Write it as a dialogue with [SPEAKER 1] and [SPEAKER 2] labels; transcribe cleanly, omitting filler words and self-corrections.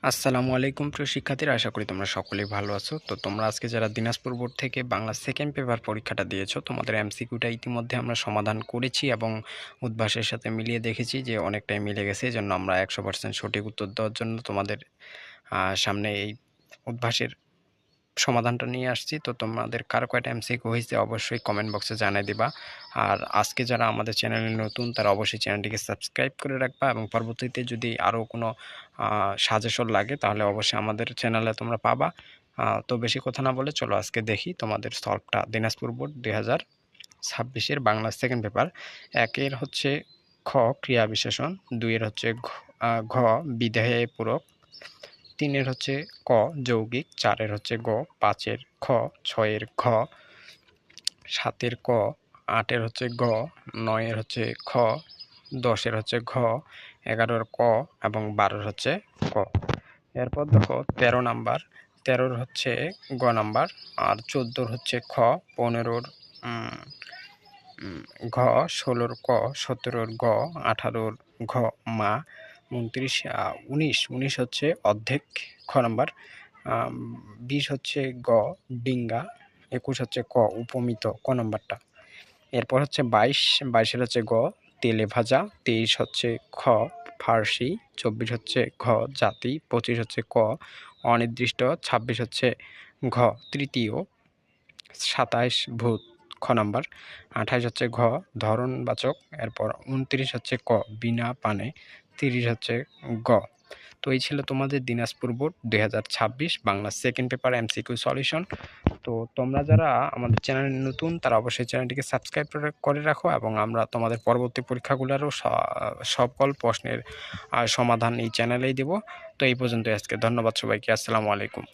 [SPEAKER 1] আসসালামু আলাইকুম প্রিয় শিক্ষার্থীরা, আশা করি তোমরা সকলেই ভালো আছো। তো তোমরা আজকে যারা দিনাজপুর বোর্ড থেকে বাংলা সেকেন্ড পেপার পরীক্ষাটা দিয়েছো, তোমাদের এমসিকিউটা ইতিমধ্যে আমরা সমাধান করেছি এবং উদ্ভাসের সাথে মিলিয়ে দেখেছি যে অনেকটাই মিলে গেছে। এই জন্য আমরা 100% সঠিক উত্তর দেওয়ার জন্য তোমাদের সামনে এই উদ্ভাসের সমাধানটা নিয়ে আসছি। তো তোমাদের কার কয়টা এমসিকিউ হয়েছে অবশ্যই কমেন্ট বক্সে জানিয়ে দিবা। আর আজকে যারা আমাদের চ্যানেলে নতুন তারা অবশ্যই চ্যানেলটিকে সাবস্ক্রাইব করে রাখবা এবং পরবর্তীতে যদি আরও কোনো সাজেশন লাগে তাহলে অবশ্যই আমাদের চ্যানেলে তোমরা পাবা। তো বেশি কথা না বলে চলো আজকে দেখি তোমাদের সলভটা। দিনাজপুর বোর্ড 2026-এর বাংলা সেকেন্ড পেপার। একের হচ্ছে খ ক্রিয়া বিশেষণ, দুইয়ের হচ্ছে ঘ বিধেয় পূরক, তিনের হচ্ছে ক যৌগিক, চারের হচ্ছে গ, পাঁচের খ, ছয়ের ঘ, সাতের ক, আটের হচ্ছে গ, নয়ের হচ্ছে খ, 10-এর হচ্ছে ঘ, 11-র ক এবং 12-র হচ্ছে ক। এরপর দেখো 13 নাম্বার, 13-র হচ্ছে গ নাম্বার, আর 14-র হচ্ছে খ, 15-র ঘ, 16-র ক, 17-র গ, 18-র ঘ মা, 19 হচ্ছে অর্ধেক খ নাম্বার, 20 হচ্ছে গ ডিঙ্গা, 21 হচ্ছে ক উপমিত ক নাম্বারটা। এরপর হচ্ছে 22-এর হচ্ছে গ তেলে ভাজা, 23 হচ্ছে খ ফার্সি, 24 হচ্ছে ঘ জাতি, 25 হচ্ছে ক অনির্দিষ্ট, 26 হচ্ছে ঘ তৃতীয়, 27 ভূত খ নাম্বার, 28 হচ্ছে ঘ ধরনবাচক, এরপর 29 হচ্ছে ক বিনা পানে, 30 হচ্ছে গ। তো এই ছিল তোমাদের Dinajpur board 2026 Bangla second paper MCQ solution. তো তোমরা যারা আমাদের চ্যানেলে নতুন তারা অবশ্যই চ্যানেলটিকে সাবস্ক্রাইব করে রাখো এবং আমরা তোমাদের পরবর্তী পরীক্ষাগুলোরও সকল প্রশ্নের সমাধান এই চ্যানেলেই দেব। তো এই পর্যন্ত আজকে, ধন্যবাদ সবাইকে, আসসালামু আলাইকুম।